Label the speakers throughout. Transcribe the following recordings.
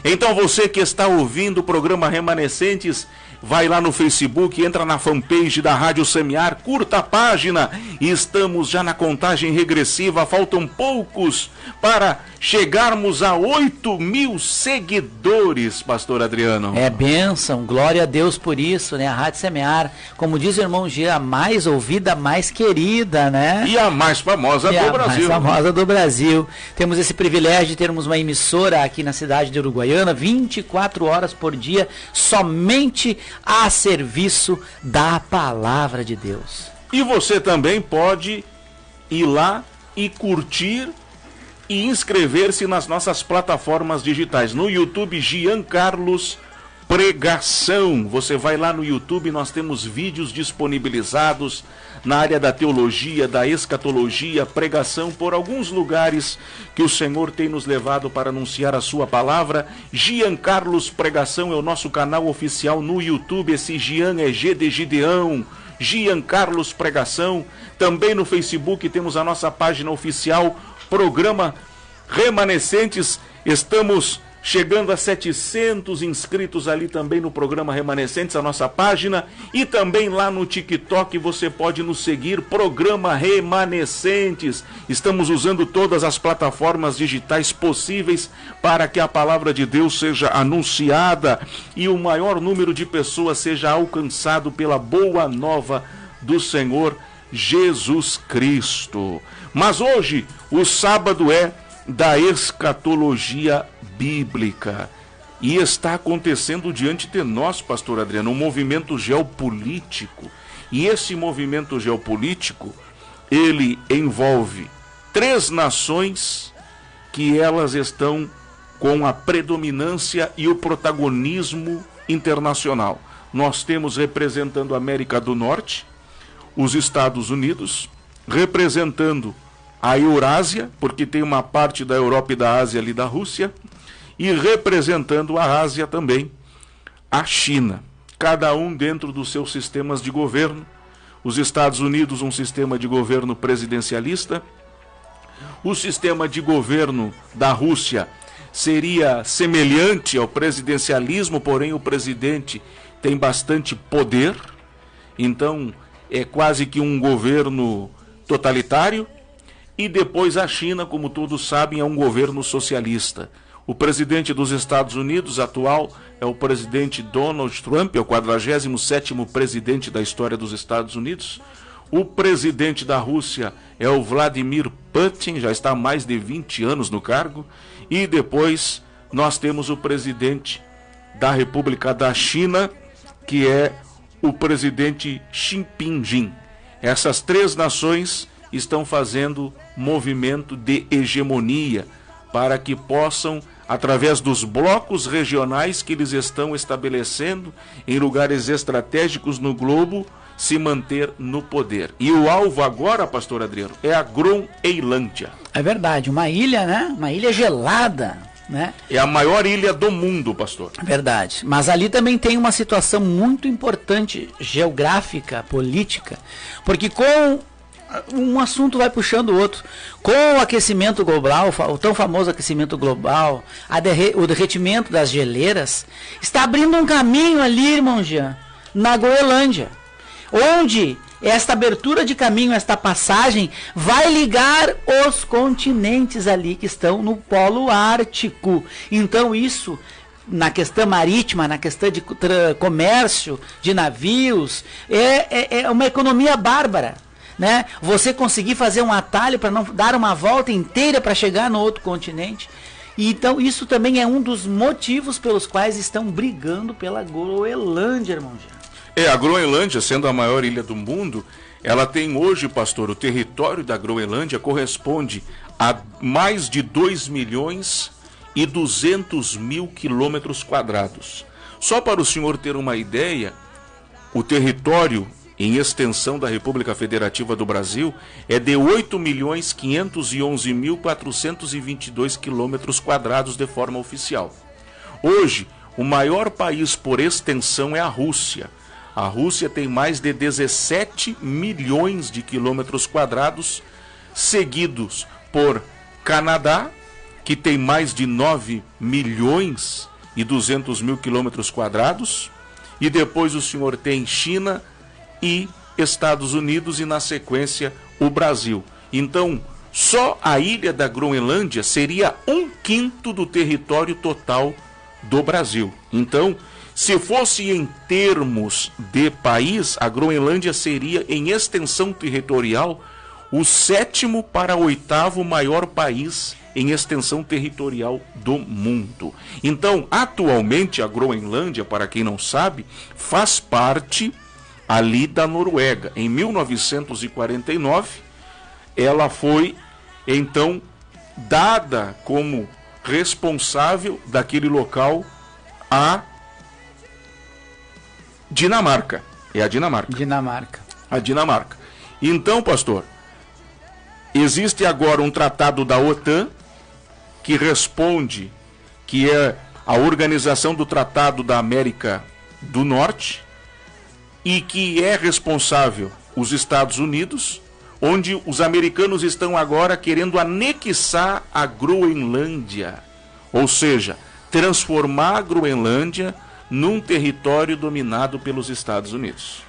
Speaker 1: Então você que está ouvindo o programa Remanescentes, vai lá no Facebook, entra na fanpage da Rádio Semear, curta a página. Estamos já na contagem regressiva, faltam poucos para chegarmos a 8.000 seguidores, pastor Adriano.
Speaker 2: É bênção, glória a Deus por isso, né? A Rádio Semear, como diz o irmão Gia, a mais ouvida, mais querida, né?
Speaker 1: E a mais famosa do Brasil.
Speaker 2: Mais famosa do Brasil. Temos esse privilégio de termos uma emissora aqui na cidade de Uruguaiana, 24 horas por dia, somente a serviço da palavra de Deus.
Speaker 1: E você também pode ir lá e curtir e inscrever-se nas nossas plataformas digitais. No YouTube, Jean Carlos Pregação. Você vai lá no YouTube, nós temos vídeos disponibilizados na área da teologia, da escatologia, pregação por alguns lugares que o Senhor tem nos levado para anunciar a sua palavra. Jean Carlos Pregação é o nosso canal oficial no YouTube. Esse Jean é G de Gideão, Jean Carlos Pregação. Também no Facebook temos a nossa página oficial, Programa Remanescentes. Estamos chegando a 700 inscritos ali também no Programa Remanescentes, a nossa página. E também lá no TikTok você pode nos seguir, Programa Remanescentes. Estamos usando todas as plataformas digitais possíveis para que a palavra de Deus seja anunciada e o maior número de pessoas seja alcançado pela boa nova do Senhor Jesus Cristo. Mas hoje o sábado é da escatologia bíblica e está acontecendo diante de nós, pastor Adriano, um movimento geopolítico. E esse movimento geopolítico, ele envolve 3 nações que elas estão com a predominância e o protagonismo internacional. Nós temos representando a América do Norte, os Estados Unidos, representando a Eurásia, porque tem uma parte da Europa e da Ásia ali da Rússia, e representando a Ásia também, a China. Cada um dentro dos seus sistemas de governo. Os Estados Unidos, um sistema de governo presidencialista. O sistema de governo da Rússia seria semelhante ao presidencialismo, porém o presidente tem bastante poder. Então, é quase que um governo totalitário. E depois a China, como todos sabem, é um governo socialista. O presidente dos Estados Unidos atual é o presidente Donald Trump, é o 47º presidente da história dos Estados Unidos. O presidente da Rússia é o Vladimir Putin, já está há mais de 20 anos no cargo. E depois nós temos o presidente da República da China, que é o presidente Xi Jinping. Essas 3 nações estão fazendo movimento de hegemonia para que possam, através dos blocos regionais que eles estão estabelecendo em lugares estratégicos no globo, se manter no poder. E o alvo agora, pastor Adriano, é a Groenlândia.
Speaker 2: É verdade, uma ilha, né? Uma ilha gelada, né?
Speaker 1: É a maior ilha do mundo, pastor.
Speaker 2: Verdade. Mas ali também tem uma situação muito importante, geográfica, política, porque com um assunto vai puxando o outro. Com o aquecimento global, o tão famoso aquecimento global, o derretimento das geleiras, está abrindo um caminho ali, irmão Jean, na Groenlândia, onde esta abertura de caminho, esta passagem, vai ligar os continentes ali que estão no Polo Ártico. Então isso, na questão marítima, na questão de comércio, de navios, é uma economia bárbara. Né? Você conseguir fazer um atalho para não dar uma volta inteira para chegar no outro continente. E então isso também é um dos motivos pelos quais estão brigando pela Groenlândia, irmão Jean.
Speaker 1: A Groenlândia, sendo a maior ilha do mundo, ela tem hoje, pastor, o território da Groenlândia corresponde a mais de 2.200.000 quilômetros quadrados. Só para o senhor ter uma ideia, o território em extensão da República Federativa do Brasil é de 8.511.422 quilômetros quadrados de forma oficial. Hoje, o maior país por extensão é a Rússia. A Rússia tem mais de 17 milhões de quilômetros quadrados, seguidos por Canadá, que tem mais de 9 milhões 200 mil quilômetros quadrados, e depois o senhor tem China e Estados Unidos e, na sequência, o Brasil. Então, só a ilha da Groenlândia seria 1/5 do território total do Brasil. Então, se fosse em termos de país, a Groenlândia seria, em extensão territorial, o 7º para 8º maior país em extensão territorial do mundo. Então, atualmente, a Groenlândia, para quem não sabe, faz parte ali da Noruega. Em 1949, ela foi, então, dada como responsável daquele local a Dinamarca. É a Dinamarca. A Dinamarca. Então, pastor, existe agora um tratado da OTAN que responde, que é a Organização do Tratado da América do Norte, e que é responsável os Estados Unidos, onde os americanos estão agora querendo anexar a Groenlândia, ou seja, transformar a Groenlândia num território dominado pelos Estados Unidos.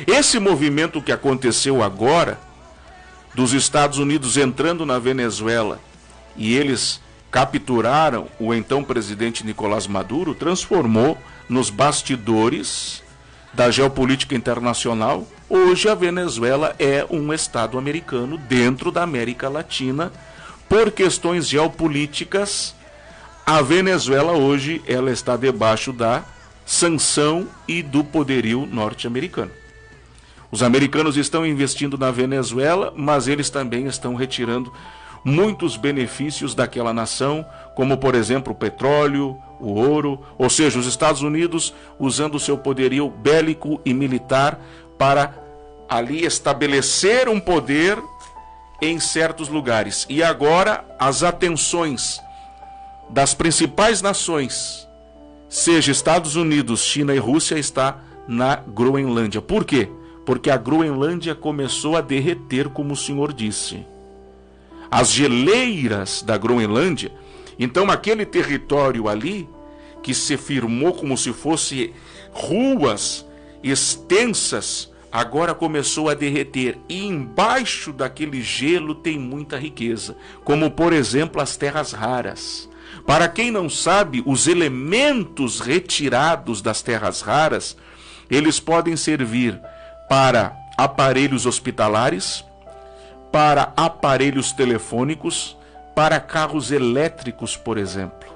Speaker 1: Esse movimento que aconteceu agora, dos Estados Unidos entrando na Venezuela, e eles capturaram o então presidente Nicolás Maduro, transformou nos bastidores da geopolítica internacional. Hoje a Venezuela é um estado americano dentro da América Latina. Por questões geopolíticas, a Venezuela hoje ela está debaixo da sanção e do poderio norte-americano. Os americanos estão investindo na Venezuela, mas eles também estão retirando muitos benefícios daquela nação, como, por exemplo, o petróleo, o ouro, ou seja, os Estados Unidos usando o seu poderio bélico e militar para ali estabelecer um poder em certos lugares. E agora as atenções das principais nações, seja Estados Unidos, China e Rússia, está na Groenlândia. Por quê? Porque a Groenlândia começou a derreter, como o senhor disse. As geleiras da Groenlândia, então aquele território ali, que se firmou como se fosse ruas extensas, agora começou a derreter. E embaixo daquele gelo tem muita riqueza, como por exemplo as terras raras. Para quem não sabe, os elementos retirados das terras raras, eles podem servir para aparelhos hospitalares, para aparelhos telefônicos, para carros elétricos, por exemplo.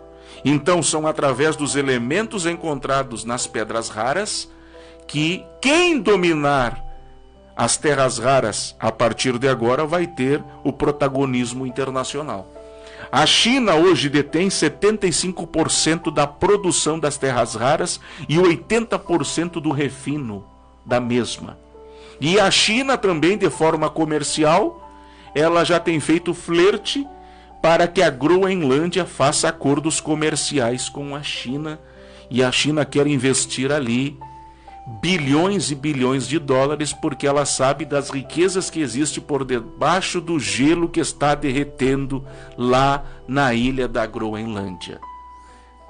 Speaker 1: Então são através dos elementos encontrados nas pedras raras que quem dominar as terras raras a partir de agora vai ter o protagonismo internacional. A China hoje detém 75% da produção das terras raras e 80% do refino da mesma. E a China também, de forma comercial, ela já tem feito flerte para que a Groenlândia faça acordos comerciais com a China, e a China quer investir ali bilhões e bilhões de dólares, porque ela sabe das riquezas que existem por debaixo do gelo que está derretendo lá na ilha da Groenlândia.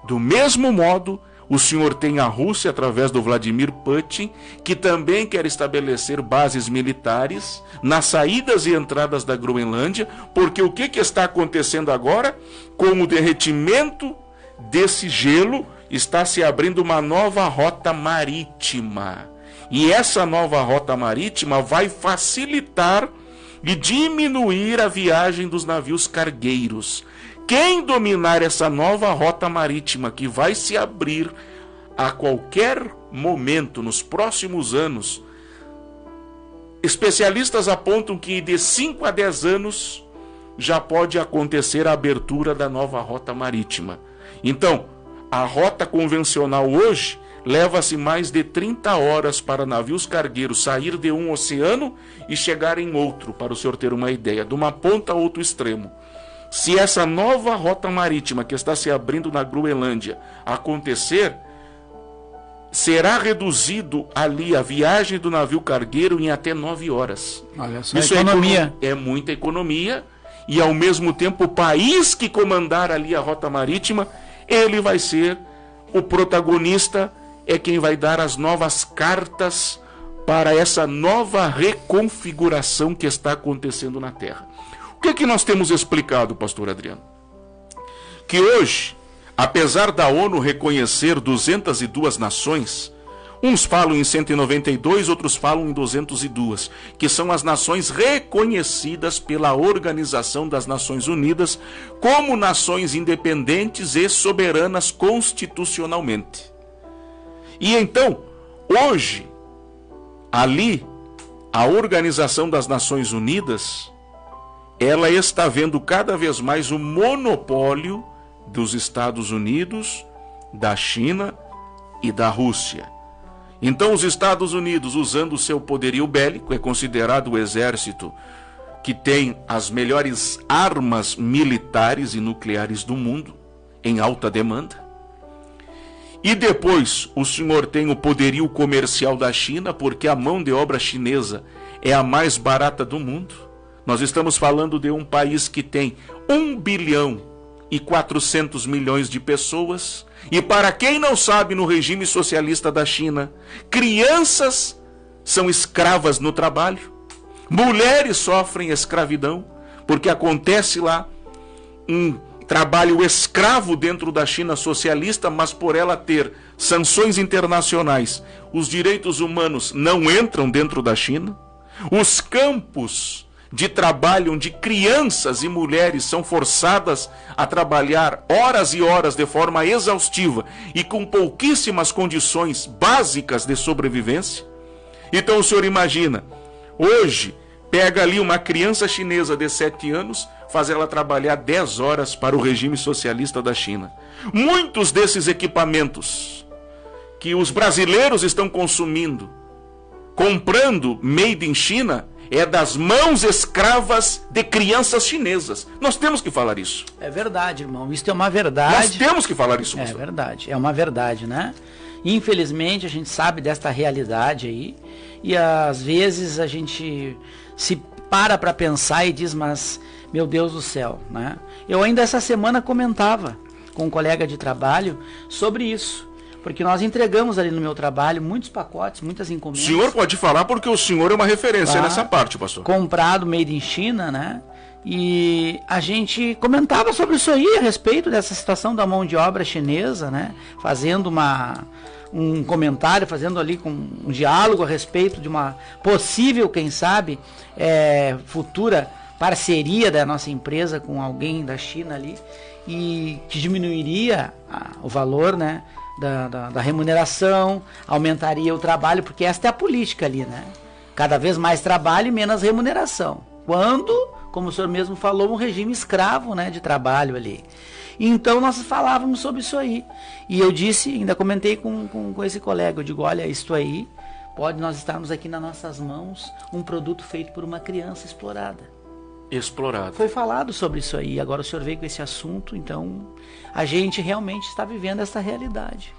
Speaker 1: Do mesmo modo, o senhor tem a Rússia através do Vladimir Putin, que também quer estabelecer bases militares nas saídas e entradas da Groenlândia, porque o que está acontecendo agora? Com o derretimento desse gelo, está se abrindo uma nova rota marítima. E essa nova rota marítima vai facilitar e diminuir a viagem dos navios cargueiros. Quem dominar essa nova rota marítima, que vai se abrir a qualquer momento nos próximos anos, especialistas apontam que de 5 a 10 anos já pode acontecer a abertura da nova rota marítima. Então, a rota convencional hoje leva-se mais de 30 horas para navios cargueiros sair de um oceano e chegar em outro, para o senhor ter uma ideia, de uma ponta a outro extremo. Se essa nova rota marítima que está se abrindo na Groenlândia acontecer, será reduzido ali a viagem do navio cargueiro em até 9 horas.
Speaker 2: Olha só,
Speaker 1: isso
Speaker 2: economia.
Speaker 1: É muita economia, e ao mesmo tempo o país que comandar ali a rota marítima, ele vai ser o protagonista é quem vai dar as novas cartas para essa nova reconfiguração que está acontecendo na Terra. O que é que nós temos explicado, pastor Adriano? Que hoje, apesar da ONU reconhecer 202 nações, uns falam em 192, outros falam em 202, que são as nações reconhecidas pela Organização das Nações Unidas como nações independentes e soberanas constitucionalmente. E então, hoje, ali, a Organização das Nações Unidas, ela está vendo cada vez mais o monopólio dos Estados Unidos, da China e da Rússia. Então os Estados Unidos, usando o seu poderio bélico, é considerado o exército que tem as melhores armas militares e nucleares do mundo, em alta demanda. E depois o senhor tem o poderio comercial da China, porque a mão de obra chinesa é a mais barata do mundo. Nós estamos falando de um país que tem 1 bilhão e 400 milhões de pessoas. E para quem não sabe, no regime socialista da China, crianças são escravas no trabalho, mulheres sofrem escravidão, porque acontece lá um trabalho escravo dentro da China socialista, mas por ela ter sanções internacionais, os direitos humanos não entram dentro da China. Os campos de trabalho onde crianças e mulheres são forçadas a trabalhar horas e horas de forma exaustiva e com pouquíssimas condições básicas de sobrevivência. Então o senhor imagina, hoje pega ali uma criança chinesa de 7 anos, faz ela trabalhar 10 horas para o regime socialista da China. Muitos desses equipamentos que os brasileiros estão consumindo, comprando made in China, é das mãos escravas de crianças chinesas. Nós temos que falar isso.
Speaker 2: É verdade, irmão. Isso é uma verdade.
Speaker 1: Nós temos que falar isso.
Speaker 2: É verdade. É uma verdade, né? Infelizmente, a gente sabe desta realidade aí. E às vezes a gente se para pensar e diz, mas, meu Deus do céu, né? Eu ainda essa semana comentava com um colega de trabalho sobre isso. Porque nós entregamos ali no meu trabalho muitos pacotes, muitas encomendas.
Speaker 1: O senhor pode falar porque o senhor é uma referência nessa parte, pastor.
Speaker 2: Comprado made in China, né? E a gente comentava sobre isso aí, a respeito dessa situação da mão de obra chinesa, né? Fazendo um comentário, fazendo ali um diálogo a respeito de uma possível, quem sabe, futura parceria da nossa empresa com alguém da China ali, e que diminuiria o valor, né? Da remuneração, aumentaria o trabalho, porque esta é a política ali, né? Cada vez mais trabalho e menos remuneração. Quando, como o senhor mesmo falou, um regime escravo, né, de trabalho ali. Então nós falávamos sobre isso aí. E eu disse, ainda comentei com esse colega, eu digo, olha, isto aí, pode nós estarmos aqui nas nossas mãos, um produto feito por uma criança explorada. Foi falado sobre isso aí, agora o senhor veio com esse assunto, então a gente realmente está vivendo essa realidade.